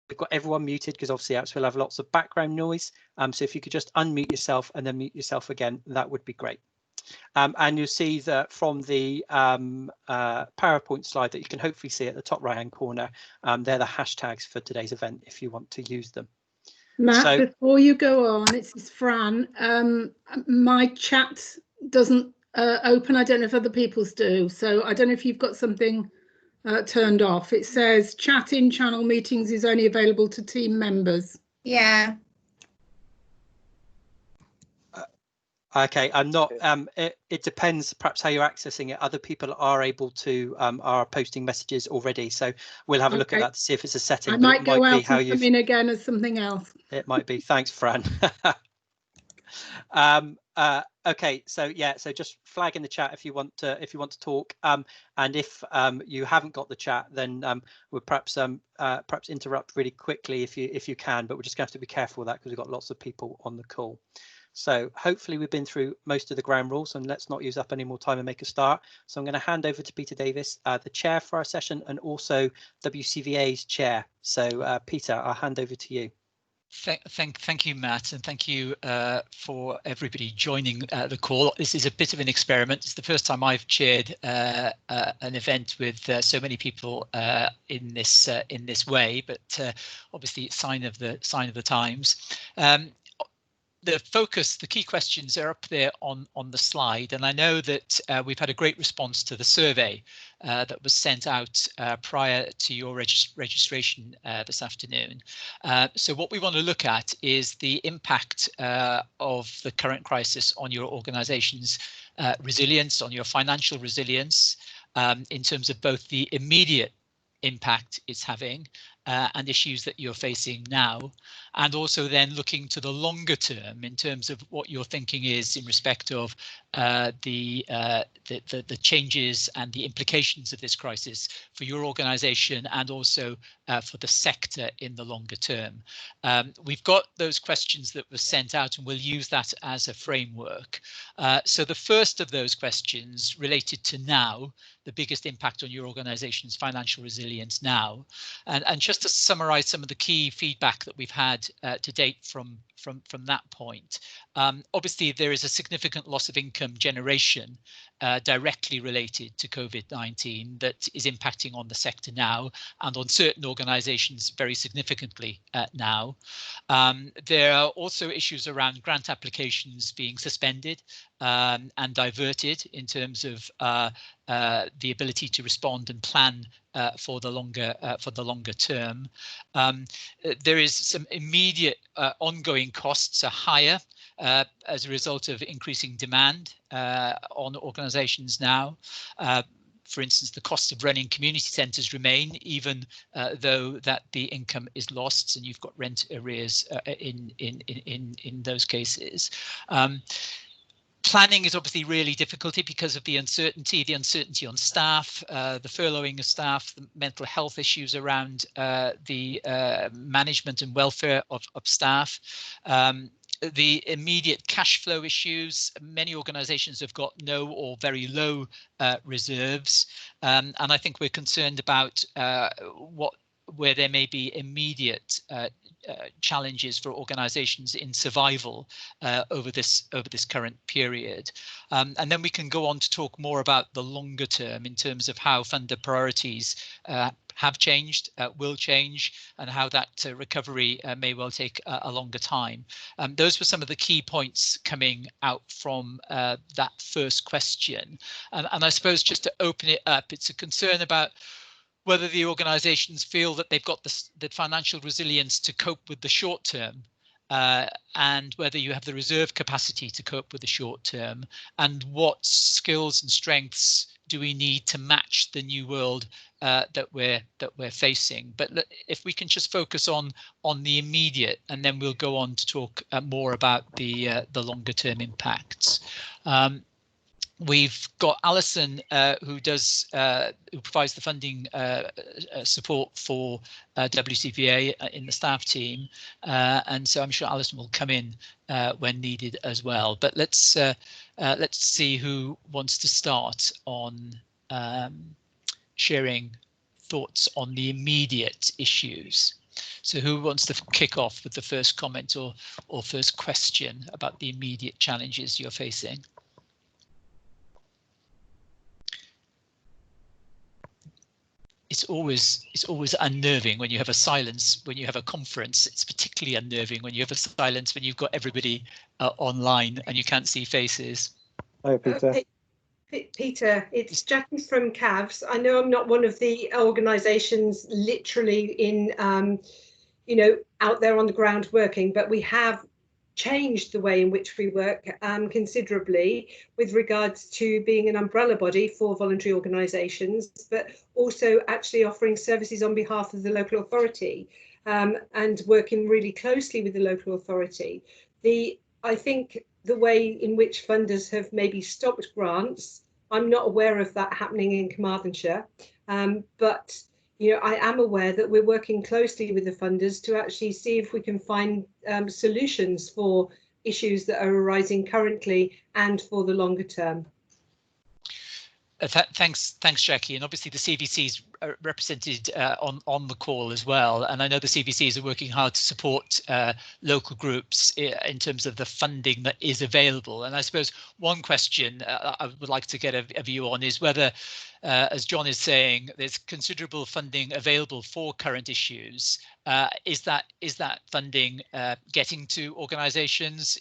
we've got everyone muted because obviously else we'll have lots of background noise. So if you could just unmute yourself and then mute yourself again, that would be great. And you'll see that from the PowerPoint slide that you can hopefully see at the top right hand corner, they're the hashtags for today's event if you want to use them. Matt, before you go on, it's Fran. My chat doesn't open. I don't know if other people's do. So I don't know if you've got something turned off. It says chat in channel meetings is only available to team members. Yeah. Okay, I'm not. It depends perhaps how you're accessing it. Other people are able to are posting messages already, so we'll have a look at that to see if it's a setting. I might go out and come in again as something else. It might be. Thanks, Fran. Okay, so yeah, so just flag in the chat if you want to talk. And if you haven't got the chat, then we'll perhaps interrupt really quickly if you can. But we're just going to have to be careful with that because we've got lots of people on the call. So hopefully we've been through most of the ground rules, and let's not use up any more time and make a start. So I'm going to hand over to Peter Davis, the chair for our session, and also WCVA's chair. So Peter, I'll hand over to you. Thank you, Matt, and thank you for everybody joining the call. This is a bit of an experiment. It's the first time I've chaired an event with so many people in this way, but obviously it's sign of the times. The focus, the key questions are up there on the slide, and I know that we've had a great response to the survey that was sent out prior to your registration this afternoon. So what we want to look at is the impact of the current crisis on your organisation's resilience, on your financial resilience, in terms of both the immediate impact it's having and issues that you're facing now, and also then looking to the longer term in terms of what your thinking is in respect of the changes and the implications of this crisis for your organisation and also for the sector in the longer term. We've got those questions that were sent out, and we'll use that as a framework. So the first of those questions related to now, the biggest impact on your organisation's financial resilience now, and just to summarise some of the key feedback that we've had to date from that point. Obviously, there is a significant loss of income generation directly related to COVID-19 that is impacting on the sector now and on certain organisations very significantly now. There are also issues around grant applications being suspended and diverted in terms of the ability to respond and plan for the longer term. There is some immediate ongoing costs are higher as a result of increasing demand on organisations now. For instance, the cost of running community centres remain, even though that the income is lost, and you've got rent arrears in those cases. Planning is obviously really difficult because of the uncertainty on staff, the furloughing of staff, the mental health issues around the management and welfare of staff. The immediate cash flow issues. Many organisations have got no or very low reserves, and I think we're concerned about where there may be immediate challenges for organisations in survival over this current period. And then we can go on to talk more about the longer term in terms of how funder priorities have changed, will change, and how that recovery may well take a longer time. Those were some of the key points coming out from that first question. And I suppose just to open it up, it's a concern about whether the organisations feel that they've got the financial resilience to cope with the short term, and whether you have the reserve capacity to cope with the short term, and what skills and strengths do we need to match the new world that we're facing. But if we can just focus on the immediate, and then we'll go on to talk more about the longer term impacts. We've got Alison, who provides the funding support for WCVA in the staff team, and so I'm sure Alison will come in when needed as well. But let's see who wants to start on sharing thoughts on the immediate issues. So who wants to kick off with the first comment or first question about the immediate challenges you're facing? It's always unnerving when you have a silence, when you have a conference. It's particularly unnerving when you have a silence, when you've got everybody online and you can't see faces. Hi, Peter. Peter, it's Jackie from CAVS. I know I'm not one of the organisations literally in, out there on the ground working, but we have changed the way in which we work considerably with regards to being an umbrella body for voluntary organisations, but also actually offering services on behalf of the local authority and working really closely with the local authority. I think the way in which funders have maybe stopped grants, I'm not aware of that happening in Carmarthenshire, but I am aware that we're working closely with the funders to actually see if we can find solutions for issues that are arising currently and for the longer term. Thanks, Jackie. And obviously the CVCs are represented on the call as well. And I know the CVCs are working hard to support local groups in terms of the funding that is available. And I suppose one question I would like to get a view on is whether, as John is saying, there's considerable funding available for current issues. Is that funding getting to organisations?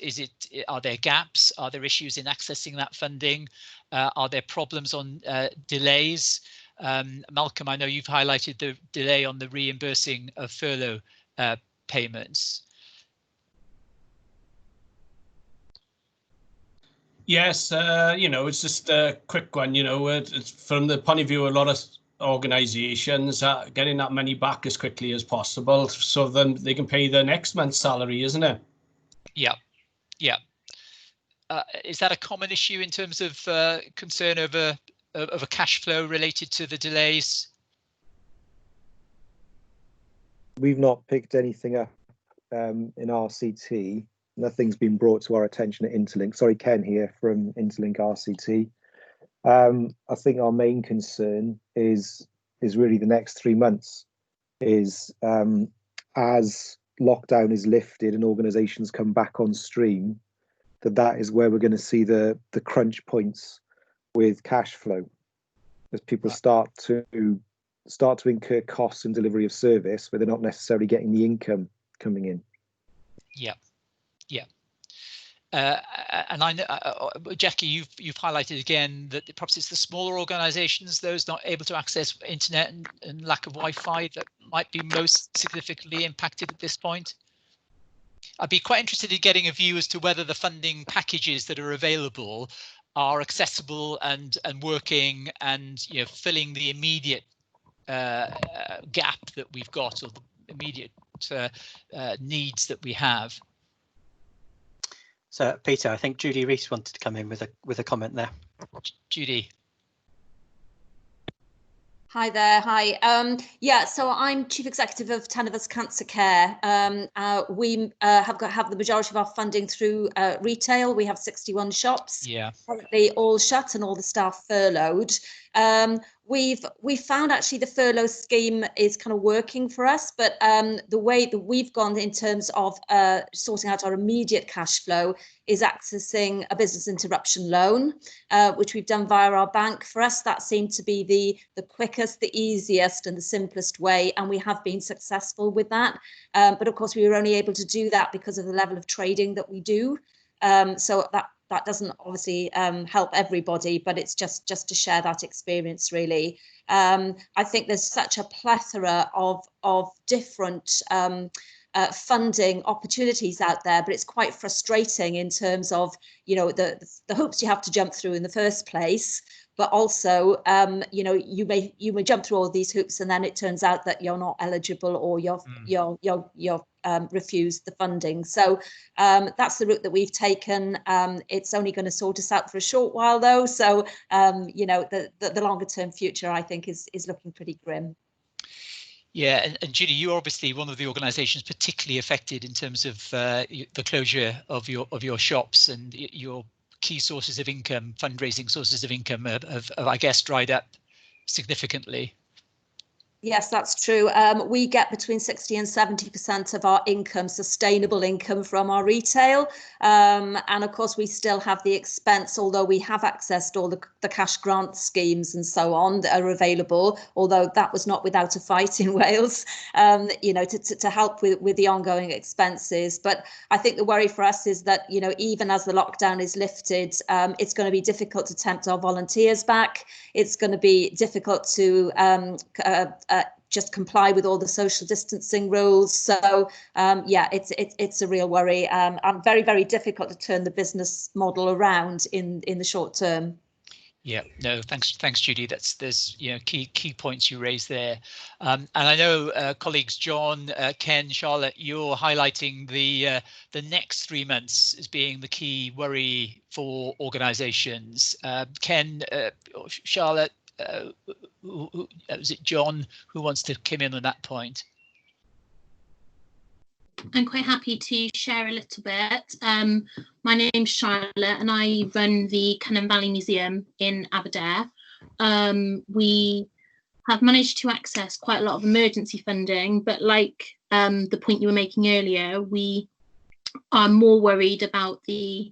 Are there gaps? Are there issues in accessing that funding? Are there problems on delays? Malcolm, I know you've highlighted the delay on the reimbursing of furlough payments. Yes, it's just a quick one. It's from the point of view of a lot of organisations, getting that money back as quickly as possible, so then they can pay their next month's salary, isn't it? Yeah. Is that a common issue in terms of concern over a cash flow related to the delays? We've not picked anything up in RCT. Nothing's been brought to our attention at Interlink. Sorry, Ken here from Interlink RCT. I think our main concern is really the next 3 months. As lockdown is lifted and organisations come back on stream, that is where we're going to see the crunch points with cash flow, as people start to incur costs in delivery of service where they're not necessarily getting the income coming in. Yeah. And I know, Jackie, you've highlighted again that perhaps it's the smaller organisations, those not able to access internet and lack of Wi-Fi, that might be most significantly impacted at this point. I'd be quite interested in getting a view as to whether the funding packages that are available are accessible and working and filling the immediate gap that we've got, or the immediate needs that we have. So, Peter, I think Judy Rees wanted to come in with a comment there. Judy. Hi there. Hi. So I'm Chief Executive of Tenefus Cancer Care. We have the majority of our funding through retail. We have 61 shops. Yeah. Currently all shut and all the staff furloughed. We've found actually the furlough scheme is kind of working for us, but the way that we've gone in terms of sorting out our immediate cash flow is accessing a business interruption loan, which we've done via our bank. For us, that seemed to be the quickest, the easiest and the simplest way, and we have been successful with that. But of course, we were only able to do that because of the level of trading that we do. So that doesn't obviously help everybody, but it's just to share that experience, really. I think there's such a plethora of different funding opportunities out there, but it's quite frustrating in terms of the hoops you have to jump through in the first place. But also, you may jump through all these hoops, and then it turns out that you're not eligible, or you're refused the funding. So that's the route that we've taken. It's only going to sort us out for a short while, though. So the longer term future, I think, is looking pretty grim. Yeah, and Judy, you're obviously one of the organisations particularly affected in terms of the closure of your shops, and your key sources of income, fundraising sources of income, have I guess dried up significantly. Yes, that's true. We get between 60 and 70% of our income, sustainable income, from our retail. And of course, we still have the expense, although we have accessed all the cash grant schemes and so on that are available, although that was not without a fight in Wales, you know, to help with the ongoing expenses. But I think the worry for us is that, you know, even as the lockdown is lifted, it's going to be difficult to tempt our volunteers back. It's going to be difficult to just comply with all the social distancing rules. So yeah, it's a real worry, and very, very difficult to turn the business model around in the short term. Yeah, no, thanks, Judy. There's you know key points you raised there, and I know colleagues John, Ken, Charlotte, you're highlighting the next 3 months as being the key worry for organisations. Ken, Charlotte, is it John who wants to come in on that point? I'm quite happy to share a little bit. My name's Charlotte and I run the Cynon Valley Museum in Aberdare. We have managed to access quite a lot of emergency funding, but like the point you were making earlier, we are more worried about the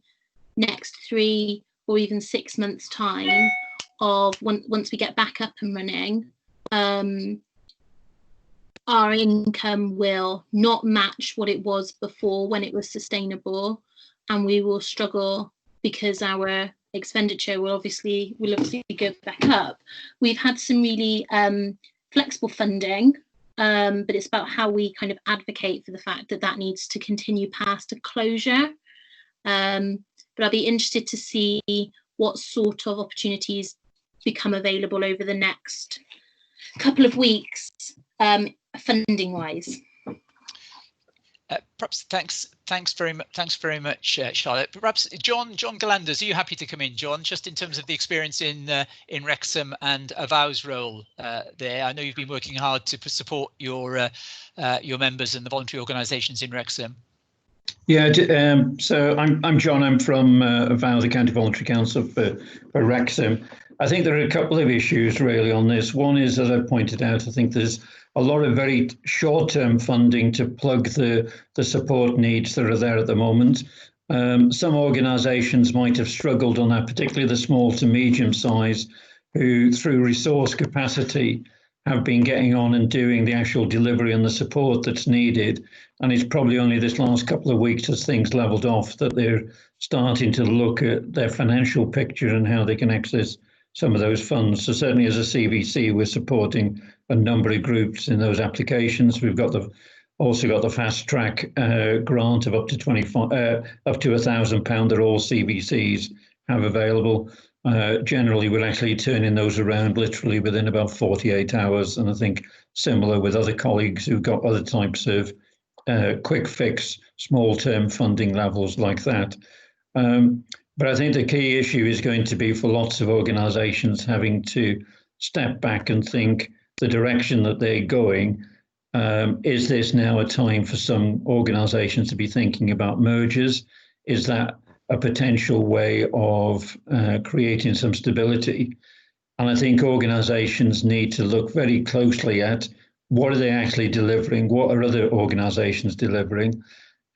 next 3 or even 6 months' time of once we get back up and running. Our income will not match what it was before when it was sustainable, and we will struggle because our expenditure will obviously go back up. We've had some really flexible funding, but it's about how we kind of advocate for the fact that that needs to continue past a closure. But I'll be interested to see what sort of opportunities become available over the next couple of weeks. Funding wise. Perhaps thanks very much, Charlotte. Perhaps John Galanders, are you happy to come in, John? Just in terms of the experience in Wrexham and Avow's role there. I know you've been working hard to support your members and the voluntary organisations in Wrexham. Yeah, so I'm John. I'm from Avow, the County Voluntary Council for Wrexham. I think there are a couple of issues really on this. One is, as I pointed out, I think there's a lot of very short-term funding to plug the support needs that are there at the moment. Some organisations might have struggled on that, particularly the small to medium size, who through resource capacity have been getting on and doing the actual delivery and the support that's needed. And it's probably only this last couple of weeks as things levelled off that they're starting to look at their financial picture and how they can access some of those funds. So certainly as a CVC, we're supporting a number of groups in those applications. We've got also got the fast track grant of up to £1,000 that all CVCs have available. Generally, we're actually turning those around literally within about 48 hours. And I think similar with other colleagues who've got other types of quick fix, small term funding levels like that. But I think the key issue is going to be for lots of organisations having to step back and think the direction that they're going. Is this now a time for some organisations to be thinking about mergers? Is that a potential way of creating some stability? And I think organisations need to look very closely at what are they actually delivering? What are other organisations delivering?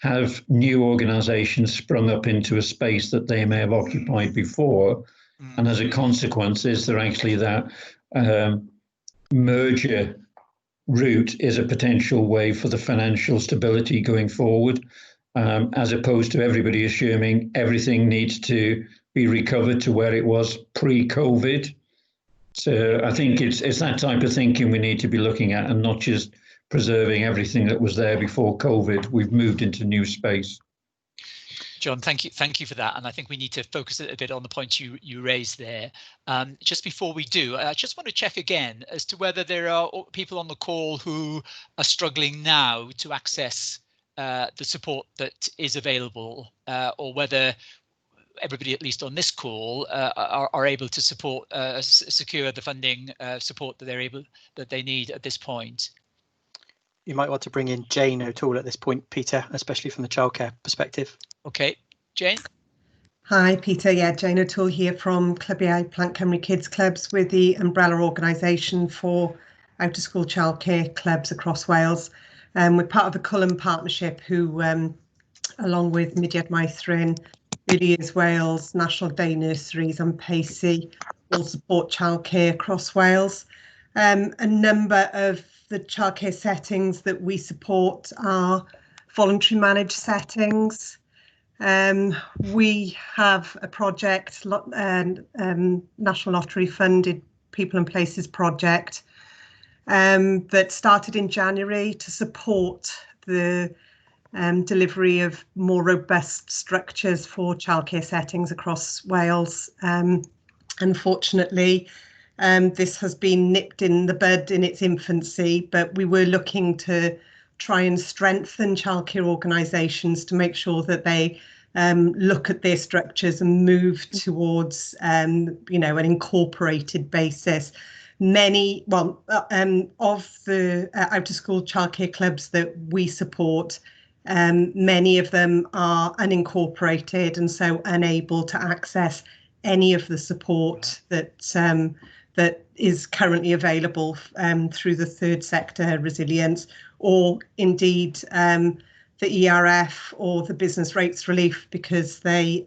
Have new organisations sprung up into a space that they may have occupied before? And as a consequence, is there actually that merger route is a potential way for the financial stability going forward, as opposed to everybody assuming everything needs to be recovered to where it was pre-COVID? So I think it's that type of thinking we need to be looking at, and not just preserving everything that was there before COVID. We've moved into new space. John, thank you for that. And I think we need to focus a bit on the points you raised there. Just before we do, I just want to check again as to whether there are people on the call who are struggling now to access the support that is available, or whether everybody, at least on this call, are able to support secure the funding support that they need at this point. You might want to bring in Jane O'Toole at this point, Peter, especially from the childcare perspective. Okay, Jane. Hi, Peter. Yeah, Jane O'Toole here from Clwbiau Plant Cymru Kids Clubs. We're the umbrella organisation for out-of-school childcare clubs across Wales. We're part of the Cullen Partnership, who, along with Mudiad Mae'r, Early Years Wales, National Day Nurseries and Polisi, all support childcare across Wales. A number of the childcare settings that we support are voluntary managed settings. We have a project, National Lottery funded People and Places project, that started in January to support the delivery of more robust structures for childcare settings across Wales. Unfortunately, this has been nipped in the bud in its infancy, but we were looking to try and strengthen childcare organisations to make sure that they look at their structures and move towards, you know, an incorporated basis. Many, of the out-of-school childcare clubs that we support, many of them are unincorporated and so unable to access any of the support that that is currently available through the third sector resilience, or indeed the ERF or the business rates relief, because they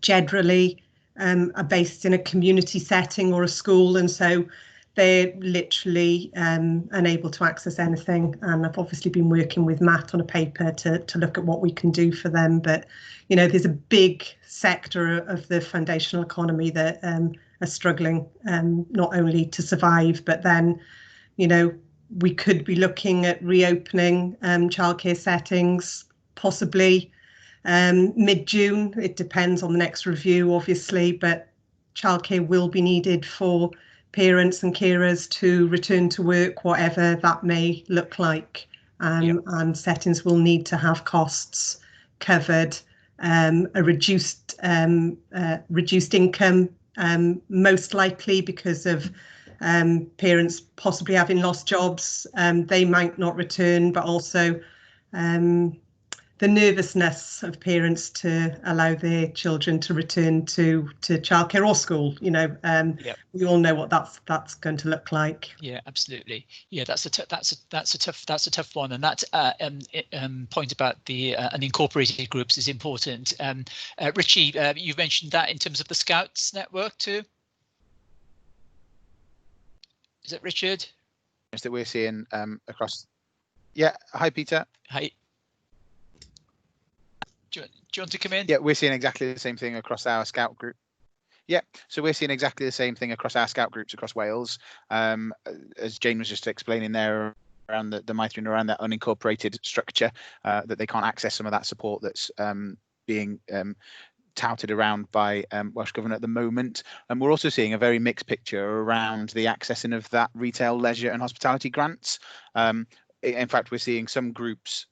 generally are based in a community setting or a school, and so they're literally unable to access anything. And I've obviously been working with Matt on a paper to look at what we can do for them. But, you know, there's a big sector of the foundational economy that are struggling not only to survive, but then, you know, we could be looking at reopening childcare settings, possibly mid-June. It depends on the next review, obviously, but childcare will be needed for parents and carers to return to work, whatever that may look like. And settings will need to have costs covered, a reduced income, most likely because of parents possibly having lost jobs. They might not return, but also the nervousness of parents to allow their children to return to childcare or school. You know, we all know what that's going to look like. Yeah, absolutely. Yeah, that's a tough one, and that point about the unincorporated groups is important. Richie, you've mentioned that in terms of the Scouts network too. Is it Richard? That we're seeing across. Yeah. Hi, Peter. Hi. Do you want to come in? Yeah, we're seeing exactly the same thing across our Scout group. Yeah, so we're seeing exactly the same thing across our Scout groups across Wales. As Jane was just explaining there around the Mae'r and around that unincorporated structure, that they can't access some of that support that's being touted around by Welsh Government at the moment. And we're also seeing a very mixed picture around the accessing of that retail, leisure and hospitality grants. In fact, we're seeing some groups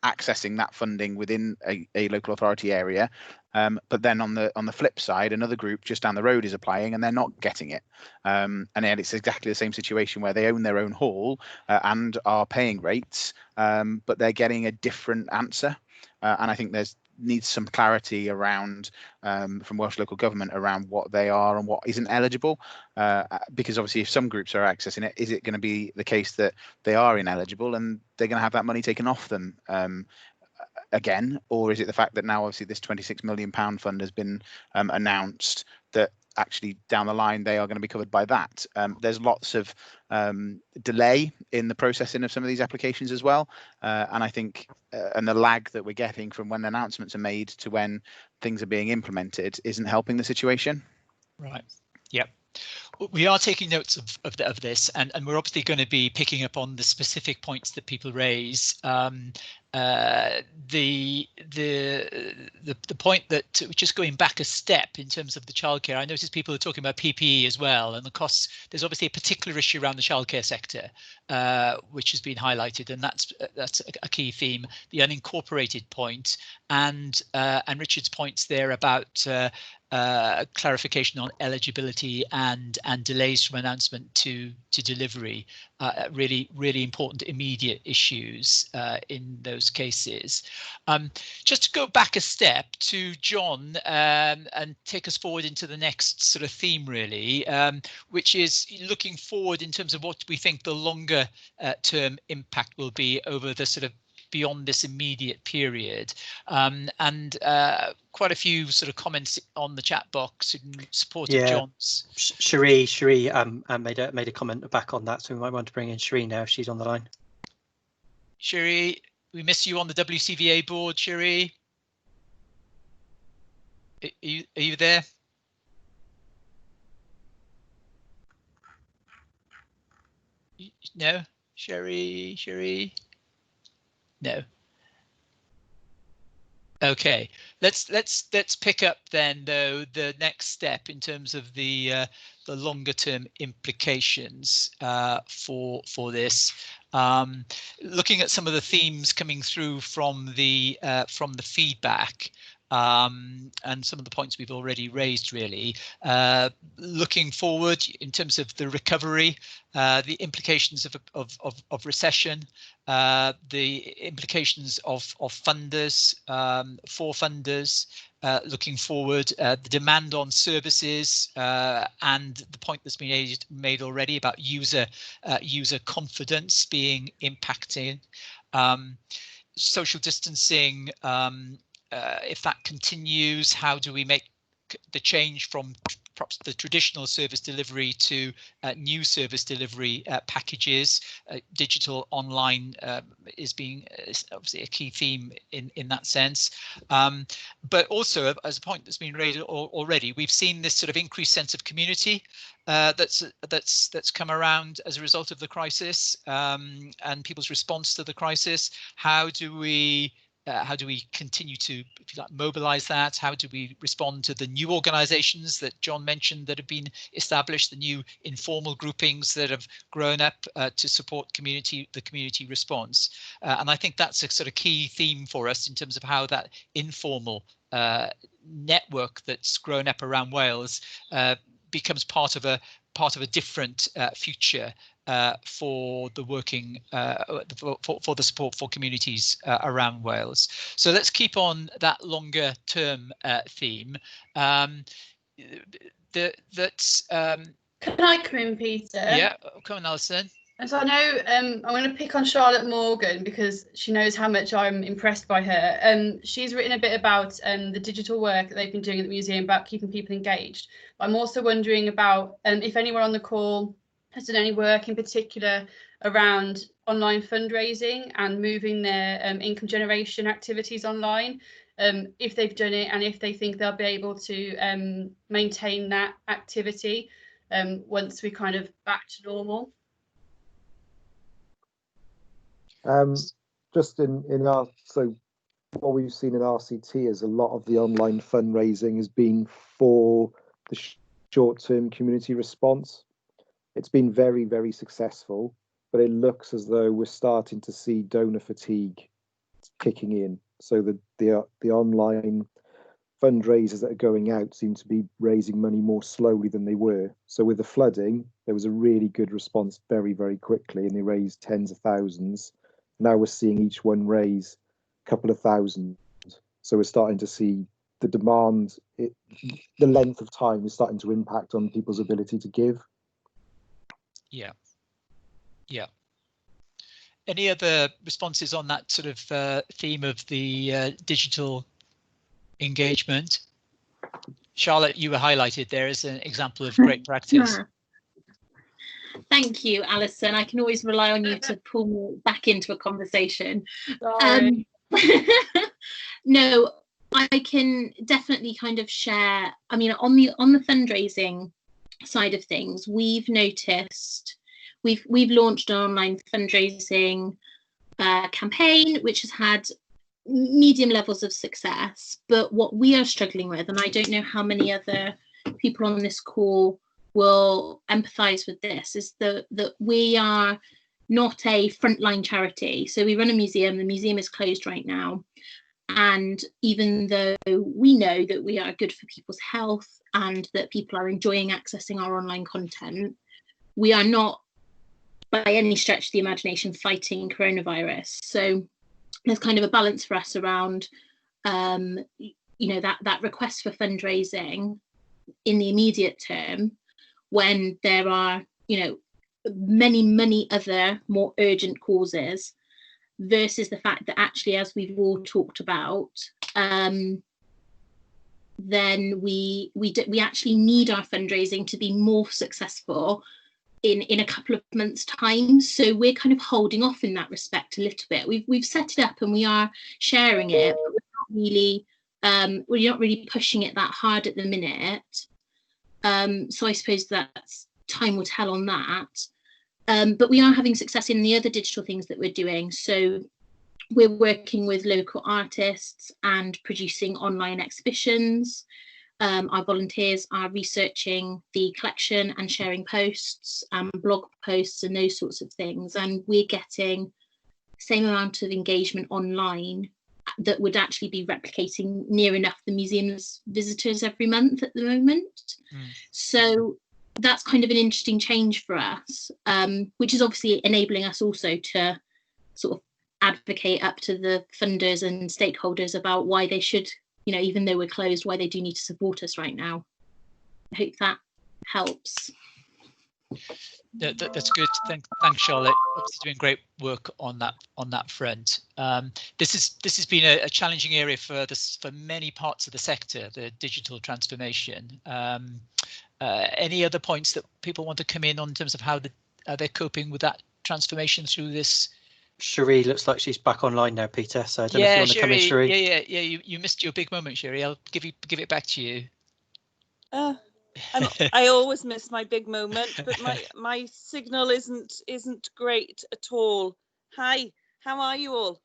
accessing that funding within a local authority area, but then on the flip side, another group just down the road is applying and they're not getting it. And yet it's exactly the same situation where they own their own hall and are paying rates, but they're getting a different answer. And I think needs some clarity around from Welsh local government around what they are and what isn't eligible, because obviously if some groups are accessing it, is it going to be the case that they are ineligible and they're going to have that money taken off them again, or is it the fact that now obviously this £26 million fund has been announced, that actually down the line they are going to be covered by that? There's lots of delay in the processing of some of these applications as well, and I think and the lag that we're getting from when announcements are made to when things are being implemented isn't helping the situation. Right. Yep. We are taking notes of this, and we're obviously going to be picking up on the specific points that people raise. The point that, just going back a step in terms of the childcare, I noticed people are talking about PPE as well, and the costs. There's obviously a particular issue around the childcare sector which has been highlighted, and that's a key theme, the unincorporated point, and Richard's points there about clarification on eligibility and delays from announcement to delivery, really important immediate issues in those cases. Just to go back a step to John and take us forward into the next sort of theme, really, which is looking forward in terms of what we think the longer term impact will be over the sort of beyond this immediate period, and quite a few sort of comments on the chat box in support of John's. Cherie made a comment back on that, so we might want to bring in Cherie now if she's on the line. Cherie, we miss you on the WCVA board, Cherie. Are you there? No, Cherie. No. Okay, let's pick up then, though, the next step in terms of the longer term implications for this. Looking at some of the themes coming through from the feedback. And some of the points we've already raised, really. Looking forward in terms of the recovery, the implications of recession, the implications of funders, for funders, looking forward, the demand on services, and the point that's been made already about user confidence being impacted, social distancing. If that continues, how do we make the change from perhaps the traditional service delivery to new service delivery packages? Digital online is obviously a key theme in that sense. But also, as a point that's been raised already, we've seen this sort of increased sense of community that's come around as a result of the crisis, and people's response to the crisis. How do we continue to, if you like, mobilize that? How do we respond to the new organizations that John mentioned that have been established, the new informal groupings that have grown up to support the community response? And I think that's a sort of key theme for us in terms of how that informal network that's grown up around Wales becomes part of a different future for the working for the support for communities around Wales. So let's keep on that longer term theme. Can I come in, Peter? Yeah, come on, Alison. And so I know I'm going to pick on Charlotte Morgan because she knows how much I'm impressed by her. She's written a bit about the digital work that they've been doing at the museum about keeping people engaged. But I'm also wondering about if anyone on the call has done any work in particular around online fundraising and moving their income generation activities online, if they've done it and if they think they'll be able to maintain that activity once we kind of back to normal. Just in our, so what we've seen in RCT is a lot of the online fundraising has been for the short-term community response. It's been very, very successful, but it looks as though we're starting to see donor fatigue kicking in. So the online fundraisers that are going out seem to be raising money more slowly than they were. So with the flooding, there was a really good response very, very quickly, and they raised tens of thousands. Now we're seeing each one raise a couple of thousand. So we're starting to see the demand, the length of time is starting to impact on people's ability to give. Yeah. Any other responses on that sort of theme of the digital engagement? Charlotte, you were highlighted there as an example of great practice. Thank you, Alison. I can always rely on you to pull me back into a conversation. No, I can definitely kind of share. I mean, on the fundraising side of things, we've noticed we've launched an online fundraising campaign which has had medium levels of success, but what we are struggling with, and I don't know how many other people on this call will empathize with this, is that we are not a frontline charity. So we run a museum. The museum is closed right now. And even though we know that we are good for people's health and that people are enjoying accessing our online content, we are not by any stretch of the imagination fighting coronavirus. So there's kind of a balance for us around, that request for fundraising in the immediate term, when there are, many other more urgent causes, versus the fact that actually, as we've all talked about, then we actually need our fundraising to be more successful in a couple of months' time. So we're kind of holding off in that respect a little bit. We've set it up and we are sharing it, but we're not really pushing it that hard at the minute. So I suppose that's time will tell on that. But we are having success in the other digital things that we're doing. So we're working with local artists and producing online exhibitions. Our volunteers are researching the collection and sharing posts, blog posts and those sorts of things. And we're getting the same amount of engagement online that would actually be replicating near enough the museum's visitors every month at the moment. So that's kind of an interesting change for us, which is obviously enabling us also to sort of advocate up to the funders and stakeholders about why they should, even though we're closed, why they do need to support us right now. I hope that helps. That's good. Thanks, Charlotte. Obviously doing great work on that front. This has been a challenging area for many parts of the sector, the digital transformation. Any other points that people want to come in on terms of how they're coping with that transformation through this? Cherie looks like she's back online now, Peter. So I don't know if you want to come in, Cherie. Yeah. You missed your big moment, Cherie. I'll give it back to you. I always miss my big moment, but my signal isn't great at all. Hi, how are you all?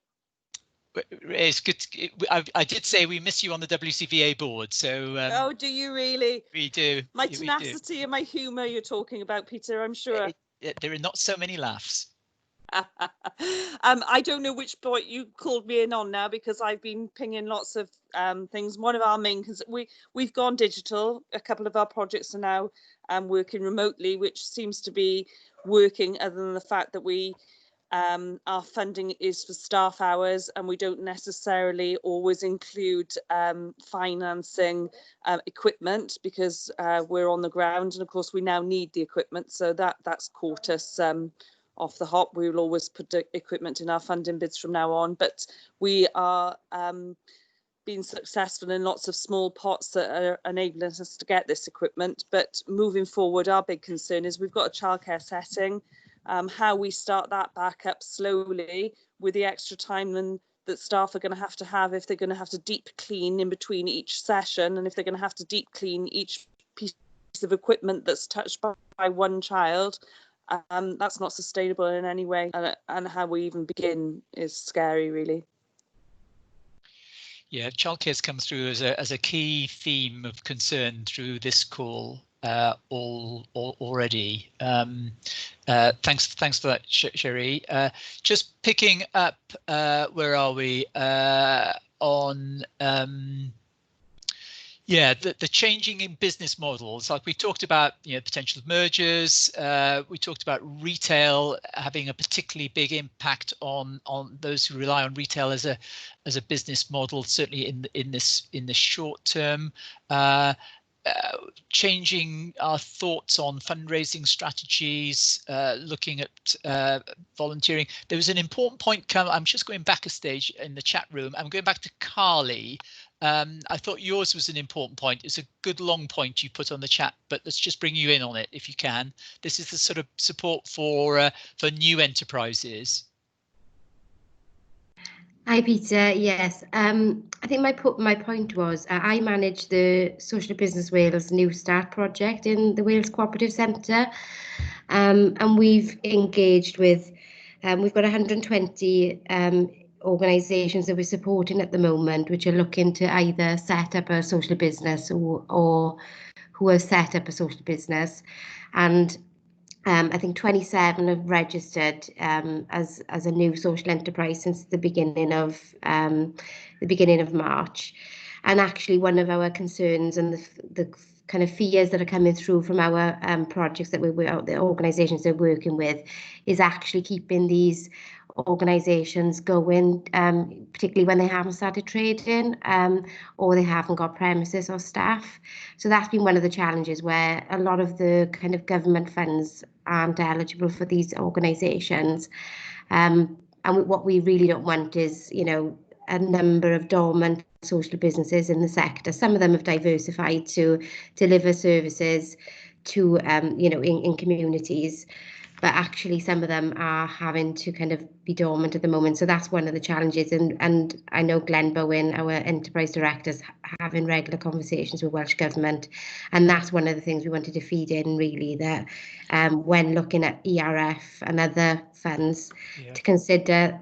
It's good. I did say we miss you on the WCVA board. So. Oh, do you really? We do. My tenacity and my humour you're talking about, Peter, I'm sure. There are not so many laughs. I don't know which point you called me in on now, because I've been pinging lots of things. One of our main, because we've gone digital. A couple of our projects are now working remotely, which seems to be working, other than the fact that our funding is for staff hours, and we don't necessarily always include financing equipment, because we're on the ground, and of course we now need the equipment, so that's caught us off the hop. We will always put equipment in our funding bids from now on, but we are being successful in lots of small pots that are enabling us to get this equipment. But moving forward, our big concern is we've got a childcare setting. How we start that back up slowly with the extra time that staff are going to have if they're going to have to deep clean in between each session, and if they're going to have to deep clean each piece of equipment that's touched by one child. That's not sustainable in any way, and how we even begin is scary, really. Yeah, childcare's come through as a key theme of concern through this call already. Thanks for that, Cherie. Just picking up, where are we on? Yeah, the changing in business models, like we talked about, potential mergers. We talked about retail having a particularly big impact on those who rely on retail as a business model, certainly in the short term. Changing our thoughts on fundraising strategies, looking at volunteering. There was an important point. I'm just going back a stage in the chat room. I'm going back to Carly. I thought yours was an important point. It's a good long point you put on the chat, but let's just bring you in on it if you can. This is the sort of support for new enterprises. Hi, Peter. Yes, I think my point was I manage the Social Business Wales New Start project in the Wales Cooperative Centre, and we've engaged with, we've got 120 organisations that we're supporting at the moment, which are looking to either set up a social business or who have set up a social business. And I think 27 have registered as a new social enterprise since the beginning of March. And actually, one of our concerns and the kind of fears that are coming through from our projects that the organisations they're working with, is actually keeping these organisations going, particularly when they haven't started trading or they haven't got premises or staff. So that's been one of the challenges, where a lot of the kind of government funds aren't eligible for these organisations. And what we really don't want is, you know, a number of dormant social businesses in the sector. Some of them have diversified to deliver services to, you know, in communities, but actually some of them are having to kind of be dormant at the moment. So that's one of the challenges. And I know Glenn Bowen, our enterprise directors, having regular conversations with Welsh Government. And that's one of the things we wanted to feed in, really, that when looking at ERF and other funds, to consider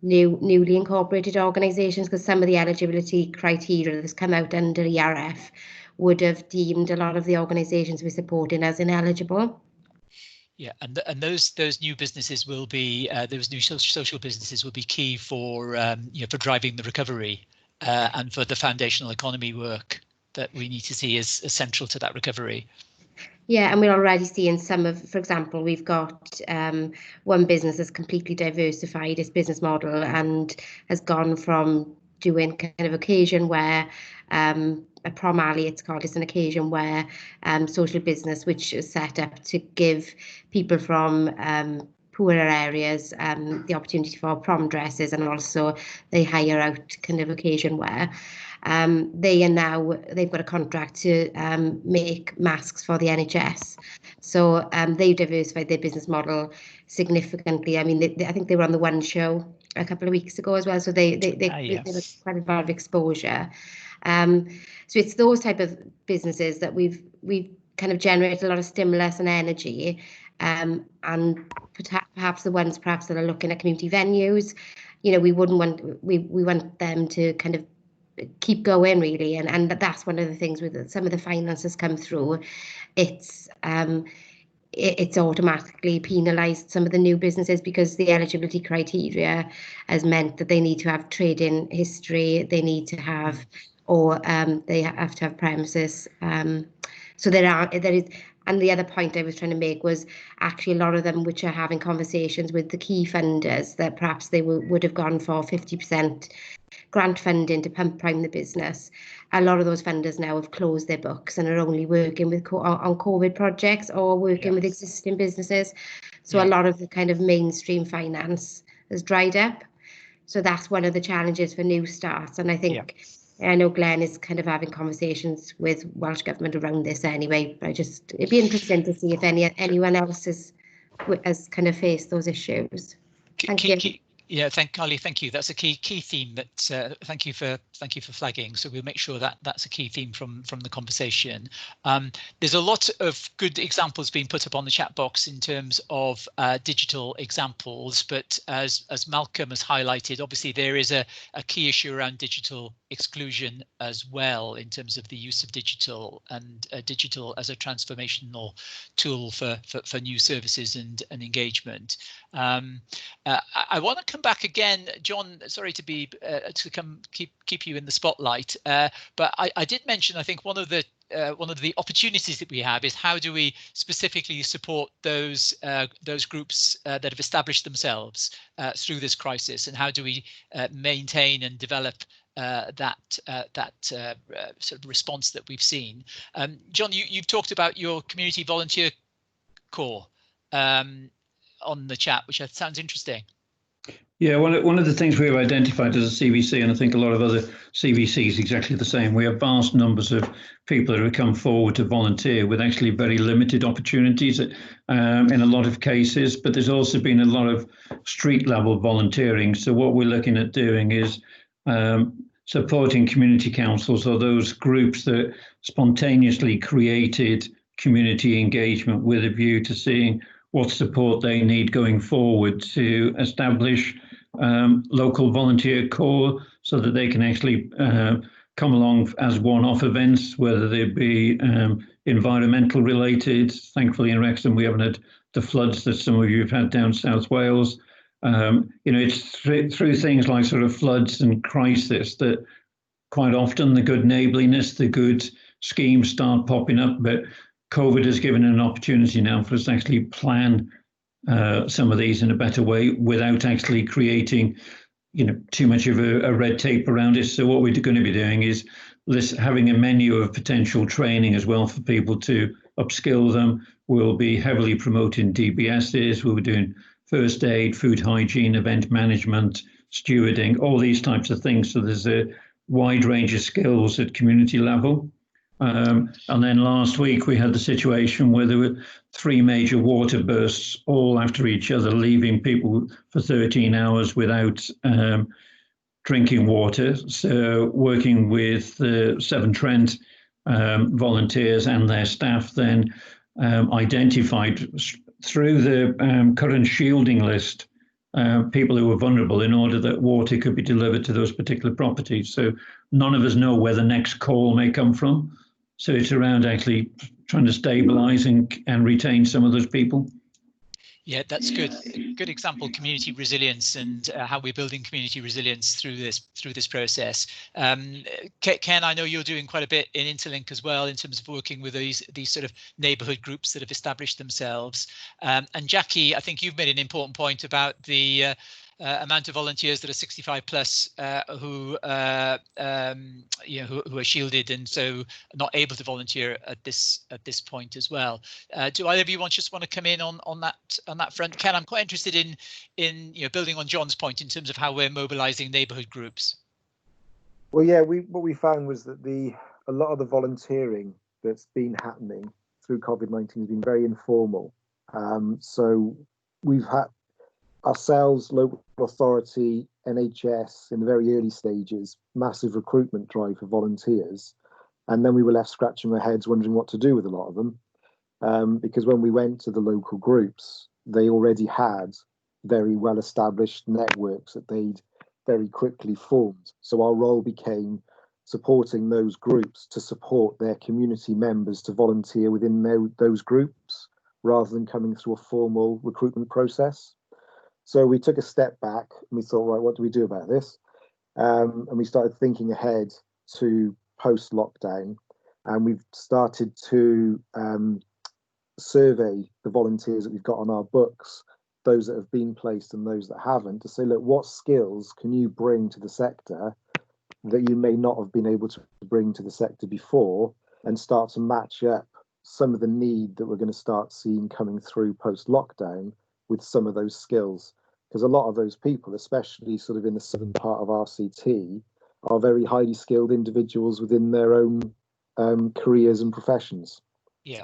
newly incorporated organisations, because some of the eligibility criteria that's come out under ERF would have deemed a lot of the organisations we're supporting as ineligible. Yeah, and those new businesses will be those new social businesses will be key for you know, for driving the recovery and for the foundational economy work that we need to see as essential to that recovery. Yeah, and we're already seeing some of, for example, we've got one business that's completely diversified its business model and has gone from doing kind of occasion wear, a prom alley, it's called, it's an occasion wear social business, which is set up to give people from poorer areas the opportunity for prom dresses, and also they hire out kind of occasion wear. They've got a contract to make masks for the NHS. So they've diversified their business model significantly. I mean, I think they were on the One Show a couple of weeks ago as well. So they were quite a lot of exposure. So it's those type of businesses that we've kind of generated a lot of stimulus and energy, and perhaps the ones that are looking at community venues, you know, we want them to kind of keep going, really, and that's one of the things with some of the finances come through. It's automatically penalised some of the new businesses because the eligibility criteria has meant that they need to have trading history, they need to have, or they have to have premises. So there is, and the other point I was trying to make was actually a lot of them which are having conversations with the key funders that perhaps they would have gone for 50% grant funding to pump prime the business. A lot of those funders now have closed their books and are only working with on COVID projects or working with existing businesses. So a lot of the kind of mainstream finance has dried up. So that's one of the challenges for new starts. And I think, I know Glenn is kind of having conversations with Welsh Government around this anyway, but it'd be interesting to see if anyone else has kind of faced those issues. Thank you. Yeah, Carly, thank you. That's a key theme that thank you for flagging. So we'll make sure that that's a key theme from the conversation. There's a lot of good examples being put up on the chat box in terms of digital examples, but as Malcolm has highlighted, obviously there is a key issue around digital exclusion as well, in terms of the use of digital and digital as a transformational tool for new services and engagement. I want to come back again, John. Sorry to be keep you in the spotlight, but I did mention, I think one of the opportunities that we have is how do we specifically support those groups that have established themselves through this crisis, and how do we maintain and develop that sort of response that we've seen. John, you've talked about your community volunteer corps on the chat, which sounds interesting. Yeah, one of the things we have identified as a CVC, and I think a lot of other CVCs exactly the same, we have vast numbers of people that have come forward to volunteer with actually very limited opportunities in a lot of cases, but there's also been a lot of street level volunteering. So what we're looking at doing is supporting community councils, or those groups that spontaneously created community engagement with a view to seeing what support they need going forward to establish local volunteer corps, so that they can actually come along as one-off events, whether they be environmental related. Thankfully in Wrexham we haven't had the floods that some of you have had down South Wales. It's through things like sort of floods and crisis that quite often the good neighbourliness, the good schemes start popping up. But COVID has given an opportunity now for us to actually plan some of these in a better way without actually creating, too much of a red tape around it. So what we're going to be doing is having a menu of potential training as well for people to upskill them. We'll be heavily promoting DBSs. We'll be doing first aid, food hygiene, event management, stewarding, all these types of things. So there's a wide range of skills at community level. And then last week we had the situation where there were 3 major water bursts all after each other, leaving people for 13 hours without drinking water. So working with Severn Trent volunteers and their staff then identified through the current shielding list people who were vulnerable in order that water could be delivered to those particular properties. So none of us know where the next call may come from. So it's around actually trying to stabilise and retain some of those people. Yeah, that's good. Good example, community resilience, and how we're building community resilience through this process. Ken, I know you're doing quite a bit in Interlink as well in terms of working with these sort of neighbourhood groups that have established themselves. And Jackie, I think you've made an important point about the amount of volunteers that are 65 plus who are shielded and so not able to volunteer at this point as well. Do either of you just want to come in on that front? Ken, I'm quite interested in building on John's point in terms of how we're mobilising neighbourhood groups. Well, yeah, what we found was that a lot of the volunteering that's been happening through COVID-19 has been very informal. So we've had ourselves, local authority, NHS in the very early stages, massive recruitment drive for volunteers. And then we were left scratching our heads wondering what to do with a lot of them. Because when we went to the local groups, they already had very well established networks that they'd very quickly formed. So our role became supporting those groups to support their community members to volunteer within those groups rather than coming through a formal recruitment process. So we took a step back and we thought, right, what do we do about this? And we started thinking ahead to post-lockdown, and we've started to survey the volunteers that we've got on our books, those that have been placed and those that haven't, to say, look, what skills can you bring to the sector that you may not have been able to bring to the sector before, and start to match up some of the need that we're going to start seeing coming through post-lockdown with some of those skills. Because a lot of those people, especially sort of in the southern part of RCT, are very highly skilled individuals within their own careers and professions. Yeah.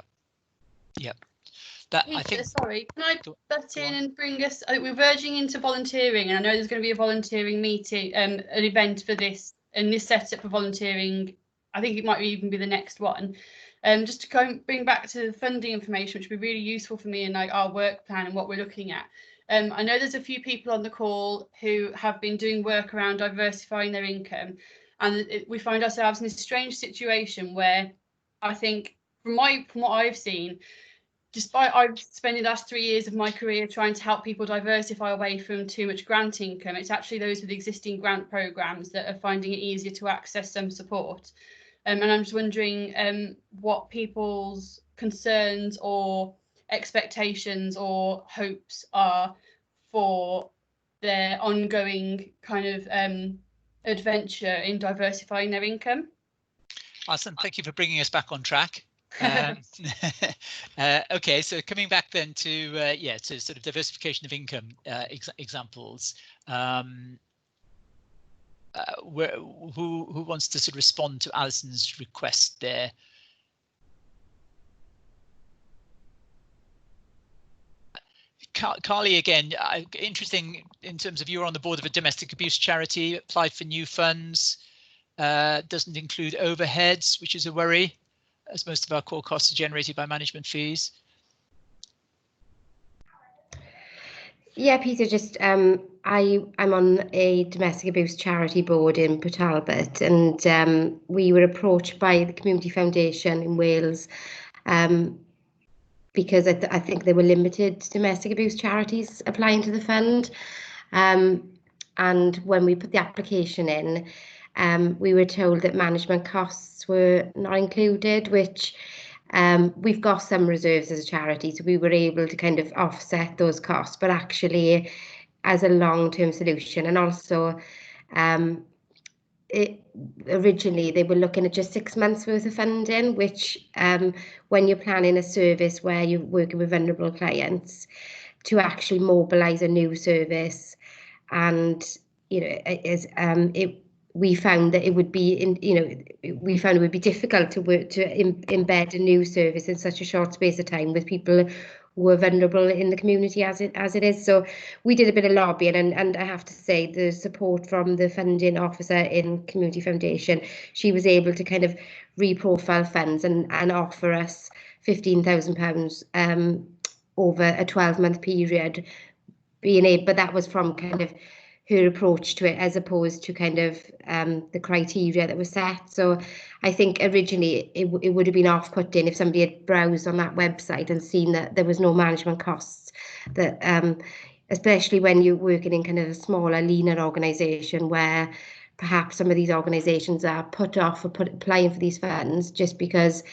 I think. Sorry, can I butt in and bring us? We're verging into volunteering, and I know there's going to be a volunteering meeting, an event for this, and this setup for volunteering. I think it might even be the next one. Just to bring back to the funding information, which would be really useful for me in like our work plan and what we're looking at. I know there's a few people on the call who have been doing work around diversifying their income, and we find ourselves in a strange situation where I think from what I've seen, despite I've spent the last 3 years of my career trying to help people diversify away from too much grant income, it's actually those with existing grant programs that are finding it easier to access some support. And I'm just wondering what people's concerns or expectations or hopes are for their ongoing kind of adventure in diversifying their income. Awesome, thank you for bringing us back on track. Okay, so coming back then to to sort of diversification of income examples. Who wants to sort of respond to Alison's request there? Carly, again, interesting in terms of you're on the board of a domestic abuse charity, applied for new funds, doesn't include overheads, which is a worry, as most of our core costs are generated by management fees. Yeah, Peter, just I'm on a domestic abuse charity board in Port Talbot, and we were approached by the Community Foundation in Wales because I think there were limited domestic abuse charities applying to the fund. And when we put the application in, we were told that management costs were not included, which we've got some reserves as a charity, so we were able to kind of offset those costs, but actually as a long-term solution. And also originally they were looking at just 6 months worth of funding, which when you're planning a service where you're working with vulnerable clients, to actually mobilise a new service, and we found that it would be we found it would be difficult to work to embed a new service in such a short space of time with people who are vulnerable in the community as it is. So we did a bit of lobbying, and I have to say the support from the funding officer in Community Foundation, she was able to kind of reprofile funds and offer us £15,000 over a 12-month period, but that was from kind of her approach to it as opposed to kind of the criteria that was set. So I think originally it would have been off-putting if somebody had browsed on that website and seen that there was no management costs, that especially when you're working in kind of a smaller, leaner organisation where perhaps some of these organisations are put off for applying for these funds just because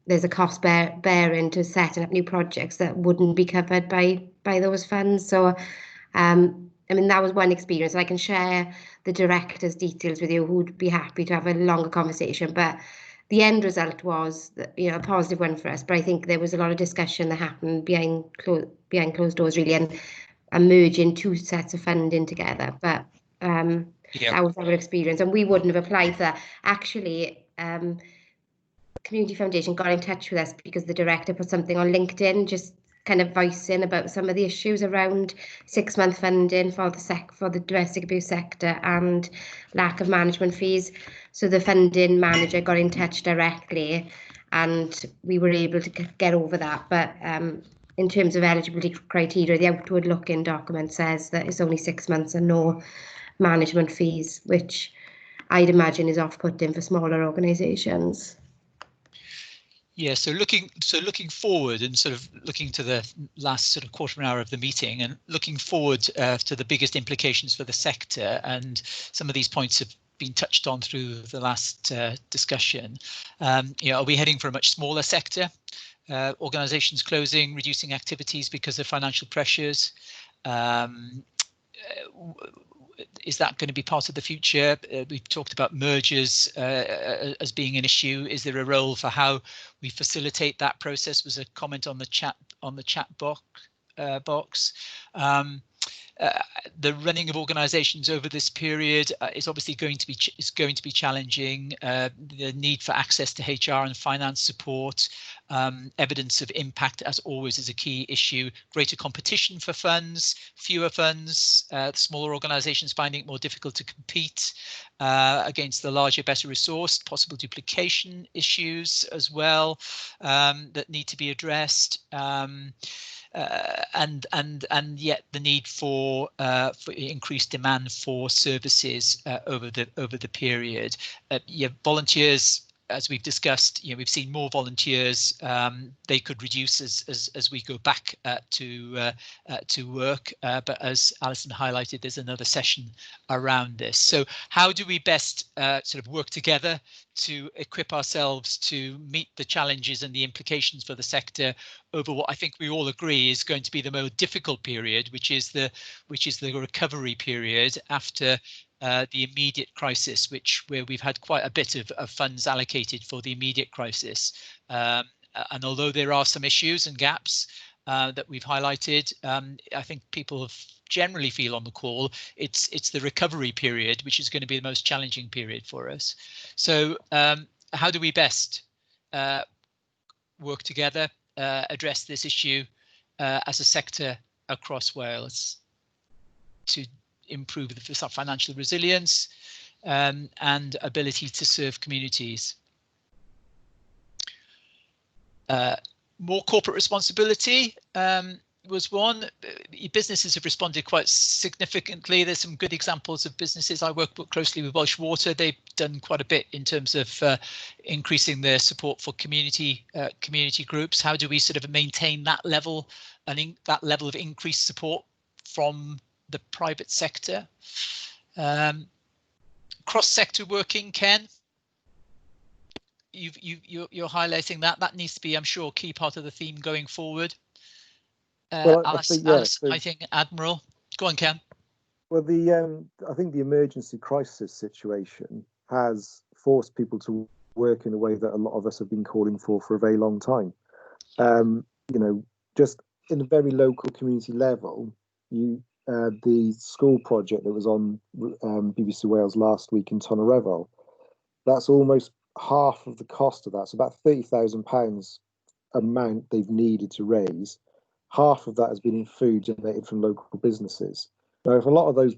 there's a cost bearing to setting up new projects that wouldn't be covered by those funds. So I mean, that was one experience. I can share the director's details with you, who'd be happy to have a longer conversation. But the end result was, a positive one for us. But I think there was a lot of discussion that happened behind closed doors, really, and merging two sets of funding together. But that was our experience, and we wouldn't have applied for that. Actually, Community Foundation got in touch with us because the director put something on LinkedIn, just kind of voicing about some of the issues around 6-month funding for the domestic abuse sector and lack of management fees. So the funding manager got in touch directly, and we were able to get over that. But in terms of eligibility criteria, the outward looking document says that it's only 6 months and no management fees, which I'd imagine is off-putting for smaller organisations. Yeah, so looking forward and sort of looking to the last sort of quarter of an hour of the meeting and looking forward to the biggest implications for the sector, and some of these points have been touched on through the last discussion. Are we heading for a much smaller sector? Organisations closing, reducing activities because of financial pressures. Is that going to be part of the future? We've talked about mergers as being an issue. Is there a role for how we facilitate that process? Was a comment on the chat box. The running of organisations over this period is obviously going to be challenging. The need for access to HR and finance support, evidence of impact, as always, is a key issue. Greater competition for funds, fewer funds, smaller organisations finding it more difficult to compete against the larger, better resourced. Possible duplication issues as well that need to be addressed. And yet the need for increased demand for services over the period. Volunteers, as we've discussed, we've seen more volunteers. They could reduce as we go back to work. But as Alison highlighted, there's another session around this. So how do we best sort of work together to equip ourselves to meet the challenges and the implications for the sector over what I think we all agree is going to be the more difficult period, which is the recovery period after the immediate crisis, where we've had quite a bit of funds allocated for the immediate crisis. And although there are some issues and gaps that we've highlighted, I think people generally feel on the call it's the recovery period which is going to be the most challenging period for us. So how do we best work together, address this issue as a sector across Wales to improve the financial resilience and ability to serve communities? More corporate responsibility. was one. Businesses have responded quite significantly. There's some good examples of businesses. I work closely with Welsh Water. They've done quite a bit in terms of increasing their support for community groups. How do we sort of maintain that level that level of increased support from the private sector? Cross-sector working, Ken. You're highlighting that needs to be, I'm sure, a key part of the theme going forward. Well, Alice, I think Admiral. Go on, Ken. Well, I think the emergency crisis situation has forced people to work in a way that a lot of us have been calling for a very long time. You know, just in a very local community level, the school project that was on BBC Wales last week in Tonorefol, that's almost half of the cost of that. So about £30,000 amount they've needed to raise. Half of that has been in food generated from local businesses. Now, if a lot of those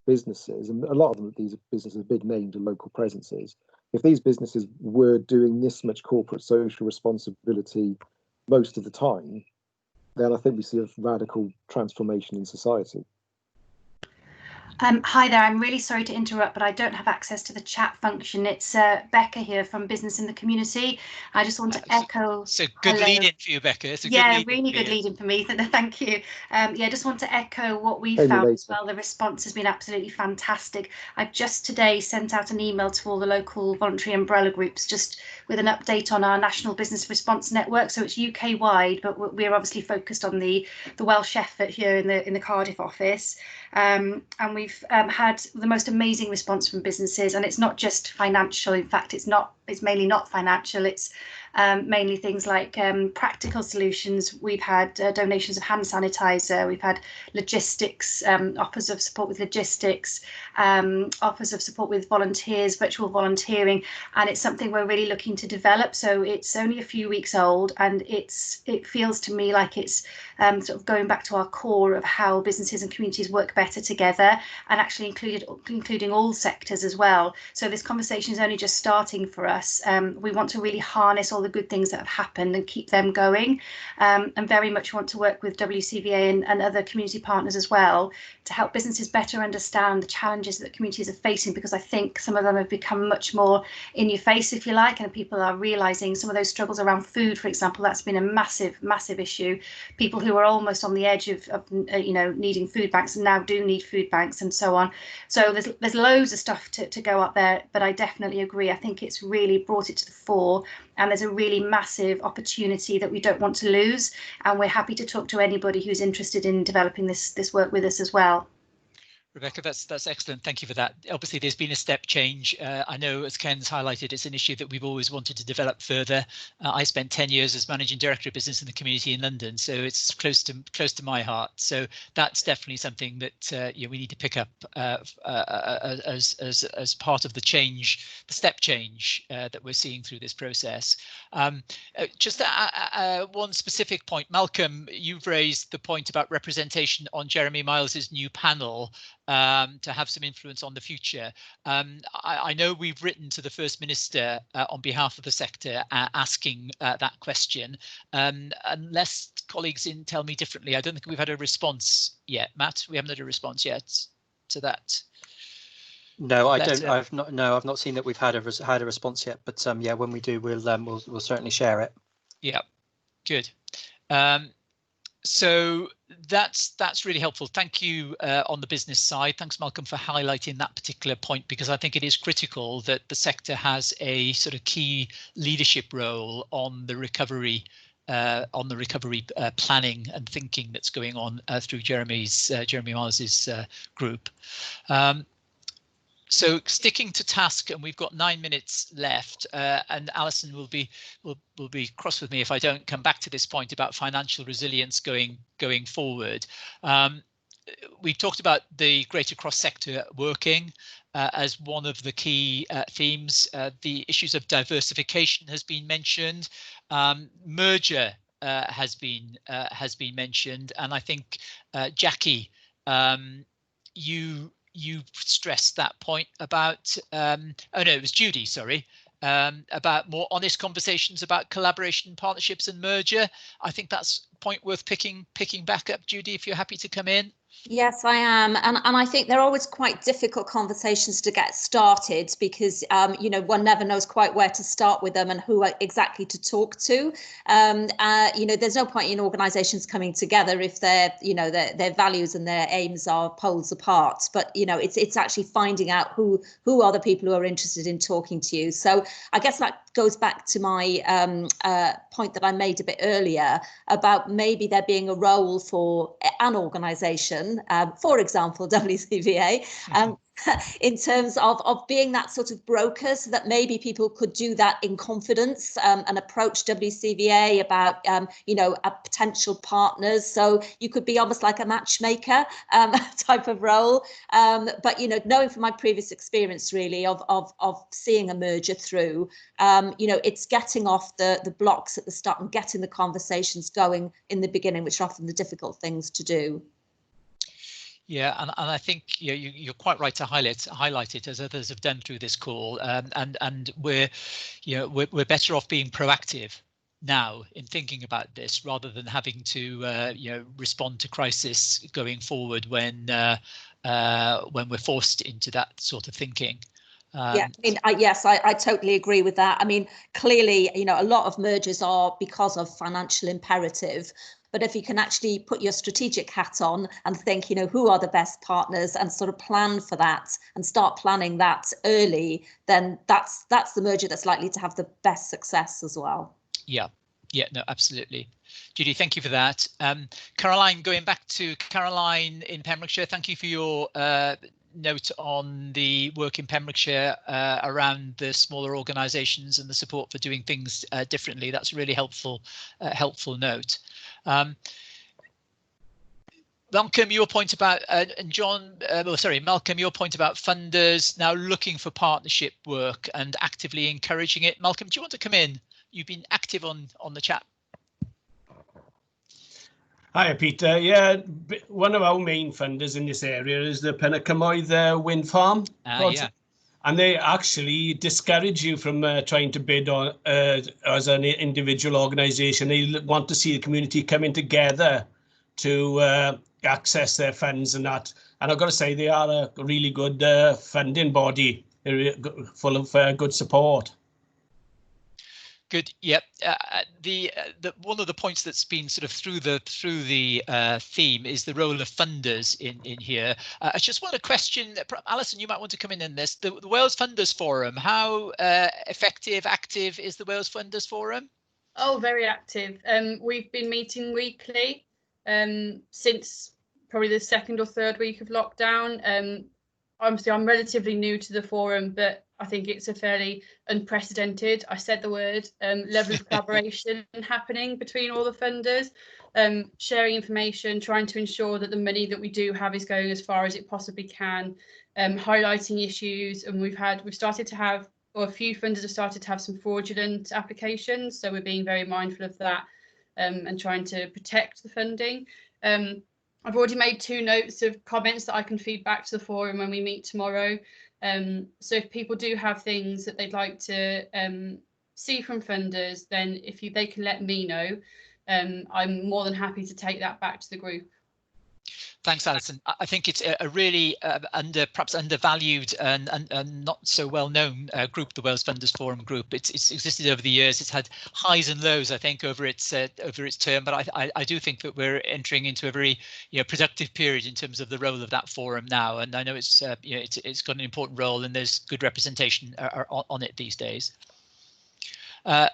businesses, and a lot of them, these businesses, big names and local presences, if these businesses were doing this much corporate social responsibility most of the time, then I think we see a radical transformation in society. Hi there, I'm really sorry to interrupt, but I don't have access to the chat function. It's Becca here from Business in the Community. I just want to echo. So good lead-in for you, Becca. Really good lead-in for me. Thank you. Yeah, just want to echo what we found as well. The response has been absolutely fantastic. I've just today sent out an email to all the local voluntary umbrella groups just with an update on our National Business Response Network. So it's UK-wide, but we're obviously focused on the Welsh effort here in the Cardiff office. And we've had the most amazing response from businesses, and it's not just financial. In fact, it's mainly not financial. It's mainly things like practical solutions. We've had donations of hand sanitizer. We've had logistics, offers of support with logistics, offers of support with volunteers, virtual volunteering, and it's something we're really looking to develop. So it's only a few weeks old, and it feels to me like it's sort of going back to our core of how businesses and communities work better together, and actually including all sectors as well. So this conversation is only just starting for us. We want to really harness all the good things that have happened and keep them going, and very much want to work with WCVA and other community partners as well to help businesses better understand the challenges that communities are facing, because I think some of them have become much more in your face, if you like, and people are realizing some of those struggles around food, for example. That's been a massive issue. People who are almost on the edge of you know, needing food banks and now do need food banks and so on. So there's loads of stuff to go up there, but I definitely agree. I think it's really brought it to the fore, and there's a really massive opportunity that we don't want to lose, and we're happy to talk to anybody who's interested in developing this work with us as well. Rebecca, that's excellent. Thank you for that. Obviously, there's been a step change. I know, as Ken's highlighted, it's an issue that we've always wanted to develop further. I spent 10 years as managing director of business in the community in London, so it's close to my heart. So that's definitely something that we need to pick up as part of the change, the step change that we're seeing through this process. Just one specific point, Malcolm, you've raised the point about representation on Jeremy Miles's new panel. To have some influence on the future. I know we've written to the First Minister on behalf of the sector asking that question. Unless colleagues tell me differently, I don't think we've had a response yet. Matt, we haven't had a response yet to that. No, I don't. I've not seen that we've had a response yet. But yeah, when we do, we'll certainly share it. Yeah, good. So that's really helpful. Thank you on the business side. Thanks, Malcolm, for highlighting that particular point, because I think it is critical that the sector has a sort of key leadership role on the recovery planning and thinking that's going on through Jeremy Miles's group. So sticking to task, and we've got 9 minutes left, and Alison will be cross with me if I don't come back to this point about financial resilience going forward. We've talked about the greater cross-sector working as one of the key themes. The issues of diversification has been mentioned. Merger has been mentioned, and I think Jackie, you stressed that point about oh no, it was Judy, sorry, about more honest conversations about collaboration, partnerships and merger. I think that's a point worth picking back up. Judy, if you're happy to come in. Yes, I am. And I think they're always quite difficult conversations to get started because, you know, one never knows quite where to start with them and who exactly to talk to. You know, there's no point in organisations coming together if their, you know, their values and their aims are poles apart. But, you know, it's actually finding out who are the people who are interested in talking to you. So I guess that goes back to my point that I made a bit earlier about maybe there being a role for an organisation, for example, WCVA, in terms of being that sort of broker, so that maybe people could do that in confidence and approach WCVA about, you know, potential partners. So you could be almost like a matchmaker type of role. But, you know, knowing from my previous experience, really, of seeing a merger through, you know, it's getting off the blocks at the start and getting the conversations going in the beginning, which are often the difficult things to do. Yeah, and I think you're quite right to highlight it, as others have done through this call, and we're better off being proactive now in thinking about this rather than having to respond to crisis going forward when we're forced into that sort of thinking. Yeah, I mean, yes, I totally agree with that. I mean, clearly, you know, a lot of mergers are because of financial imperative. But if you can actually put your strategic hat on and think, you know, who are the best partners and sort of plan for that and start planning that early, then that's the merger that's likely to have the best success as well. Yeah, no, absolutely. Judy, thank you for that. Caroline, going back to Caroline in Pembrokeshire, thank you for your note on the work in Pembrokeshire around the smaller organisations and the support for doing things differently. That's a really helpful note. Malcolm, your point about Malcolm, your point about funders now looking for partnership work and actively encouraging it. Malcolm, do you want to come in? You've been active on the chat. Hi, Peter. Yeah, one of our main funders in this area is the Pennacymoedd wind farm project. Yeah. And they actually discourage you from trying to bid on as an individual organisation. They want to see the community coming together to access their funds and that. And I've got to say, they are a really good funding body, full of good support. Good. Yep. The one of the points that's been sort of through the theme is the role of funders in here. I just want to question, Alison, you might want to come in this. The Wales Funders Forum. How effective, active is the Wales Funders Forum? Oh, very active. We've been meeting weekly since probably the second or third week of lockdown. Obviously, I'm relatively new to the forum, but I think it's a fairly unprecedented, I said the word, level of collaboration happening between all the funders, sharing information, trying to ensure that the money that we do have is going as far as it possibly can, highlighting issues. And we've started to have, or a few funders have started to have some fraudulent applications. So we're being very mindful of that and trying to protect the funding. I've already made 2 notes of comments that I can feed back to the forum when we meet tomorrow. So if people do have things that they'd like to see from funders, then they can let me know. I'm more than happy to take that back to the group. Thanks, Alison. I think it's a really perhaps undervalued and not so well known group, the Wales Funders Forum group. It's existed over the years. It's had highs and lows, I think, over its term. But I do think that we're entering into a very productive period in terms of the role of that forum now. And I know it's it's got an important role and there's good representation on it these days.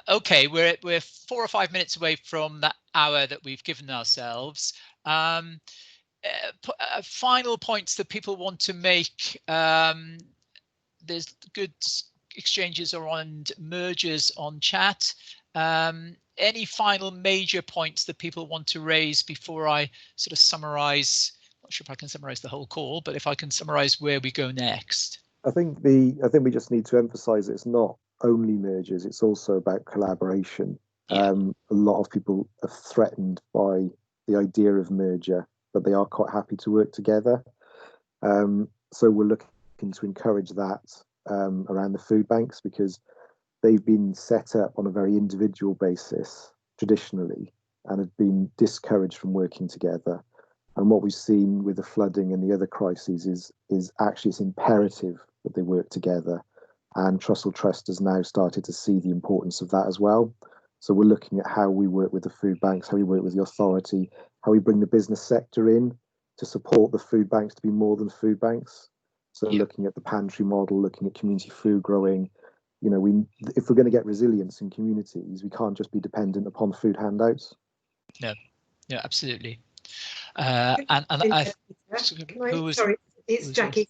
OK, we're 4 or 5 minutes away from that hour that we've given ourselves. Final points that people want to make. There's good exchanges around mergers on chat. Any final major points that people want to raise before I sort of summarize? Not sure if I can summarize the whole call, but if I can summarize where we go next. I think we just need to emphasize it's not only mergers, it's also about collaboration. Yeah. A lot of people are threatened by the idea of merger, but they are quite happy to work together. So we're looking to encourage that around the food banks, because they've been set up on a very individual basis traditionally and have been discouraged from working together. And what we've seen with the flooding and the other crises is actually it's imperative that they work together. And Trussell Trust has now started to see the importance of that as well. So we're looking at how we work with the food banks, how we work with the authority, how we bring the business sector in to support the food banks to be more than food banks. So looking at the pantry model, looking at community food growing, you know, if we're going to get resilience in communities, we can't just be dependent upon food handouts. No, absolutely. Sorry, it's Jackie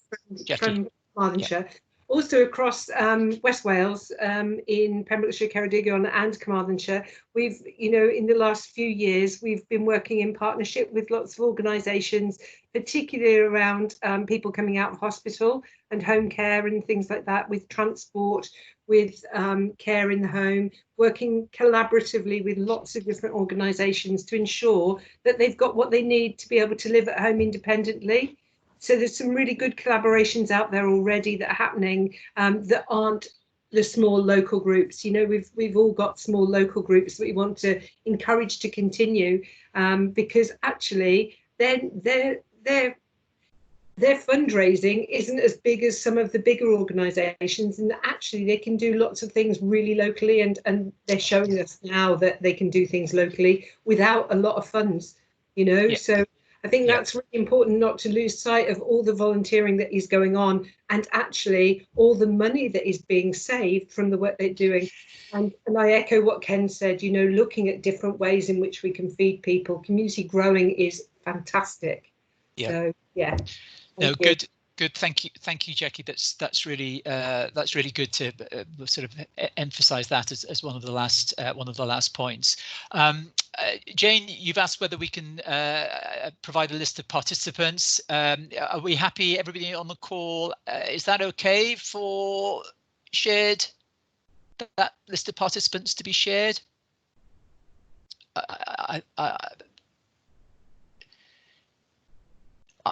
from Carmarthenshire. Yeah. Also across West Wales, in Pembrokeshire, Ceredigion and Carmarthenshire, we've, you know, in the last few years, we've been working in partnership with lots of organisations, particularly around people coming out of hospital and home care and things like that, with transport, with care in the home, working collaboratively with lots of different organisations to ensure that they've got what they need to be able to live at home independently. So there's some really good collaborations out there already that are happening that aren't the small local groups. You know, we've all got small local groups that we want to encourage to continue because actually their fundraising isn't as big as some of the bigger organisations, and actually they can do lots of things really locally, and they're showing us now that they can do things locally without a lot of funds, you know. So I think that's really important, not to lose sight of all the volunteering that is going on and actually all the money that is being saved from the work they're doing. And I echo what Ken said, you know, looking at different ways in which we can feed people. Community growing is fantastic. So, yeah. No, good. Thank you, Jackie. That's really good to sort of emphasise that as one of the last points. Jane, you've asked whether we can provide a list of participants. Are we happy? Everybody on the call, is that okay for shared? That list of participants to be shared?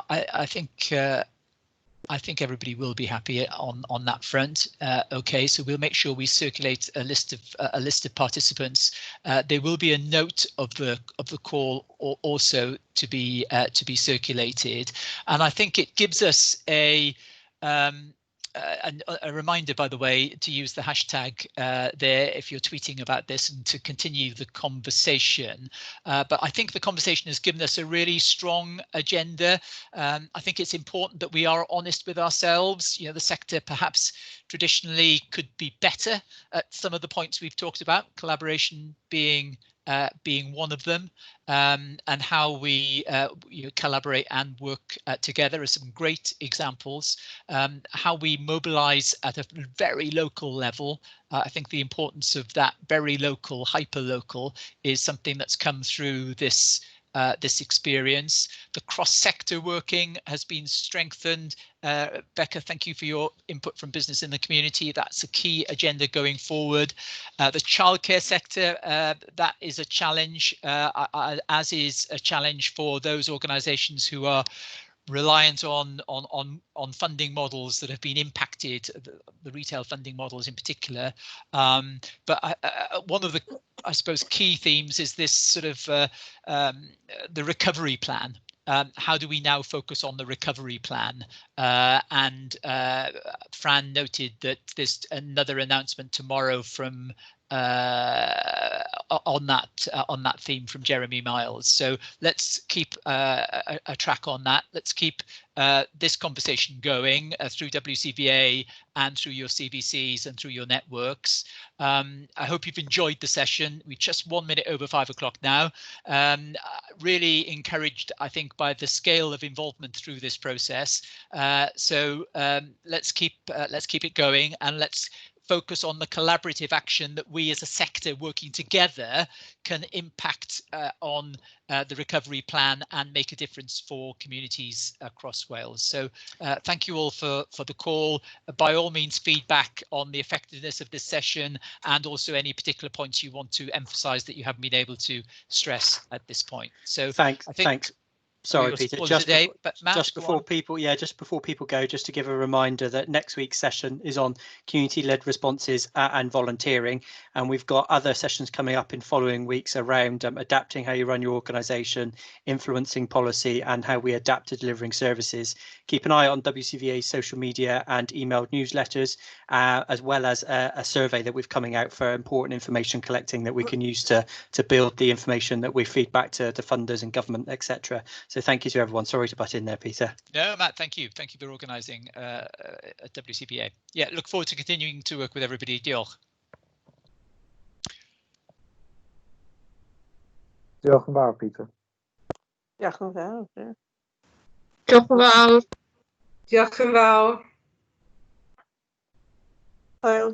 I think everybody will be happy on that front. Okay, so we'll make sure we circulate a list of participants. There will be a note of the call also to be circulated, and I think it gives us a reminder, by the way, to use the hashtag there if you're tweeting about this and to continue the conversation. But I think the conversation has given us a really strong agenda. I think it's important that we are honest with ourselves. You know, the sector perhaps traditionally could be better at some of the points we've talked about, collaboration being one of them, and how we collaborate and work together are some great examples. How we mobilise at a very local level. I think the importance of that very local, hyper-local, is something that's come through this experience. The cross-sector working has been strengthened. Becca, thank you for your input from business in the community. That's a key agenda going forward. The childcare sector, that is a challenge, as is a challenge for those organisations who are reliant on funding models that have been impacted, the retail funding models in particular. But one of the, I suppose, key themes is this sort of the recovery plan. How do we now focus on the recovery plan? And Fran noted that there's another announcement tomorrow from on that theme from Jeremy Miles. So let's keep a track on that. Let's keep this conversation going through WCVA and through your CVCs and through your networks. I hope you've enjoyed the session. We're just 1 minute over 5 o'clock now. Really encouraged, I think, by the scale of involvement through this process. So let's keep it going, and let's focus on the collaborative action that we as a sector working together can impact on the recovery plan and make a difference for communities across Wales. So thank you all for the call. By all means, feedback on the effectiveness of this session and also any particular points you want to emphasise that you haven't been able to stress at this point. So thanks. Sorry, Peter. Just before people go, just to give a reminder that next week's session is on community-led responses and volunteering, and we've got other sessions coming up in following weeks around adapting how you run your organisation, influencing policy, and how we adapt to delivering services. Keep an eye on WCVA's social media and emailed newsletters, as well as a survey that we've coming out for important information collecting that we can use to build the information that we feed back to funders and government, etc. So thank you to everyone. Sorry to butt in there, Peter. No, Matt, thank you. Thank you for organising at WCPA. Yeah, look forward to continuing to work with everybody. Diolch. Diolch yn fawr, Peter. Diolch yn fawr. Diolch yn fawr. Diolch yn fawr. Hwyl.